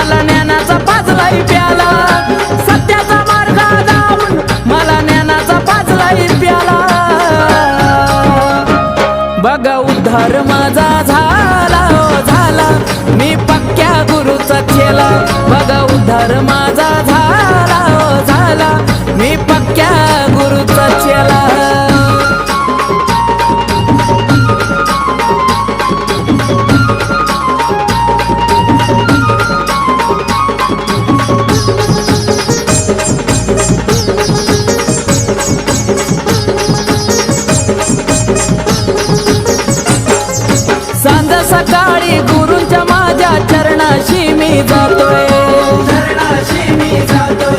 मला ज्ञानाचा पाजलाय प्याला, सत्याचा मार्ग दावून मला ज्ञानाचा पाजलाय प्याला। बघा उद्धार माझा झाला हो झाला, मी पक्क्या गुरुचा चेला। बघा उद्धार माझा झाला हो झाला, मी पक्क्या गुरुचा चेला। सांज सकाळी गुरूंच्या माझ्या चरणाशी मी जातोय, चरणाशी मी जातोय।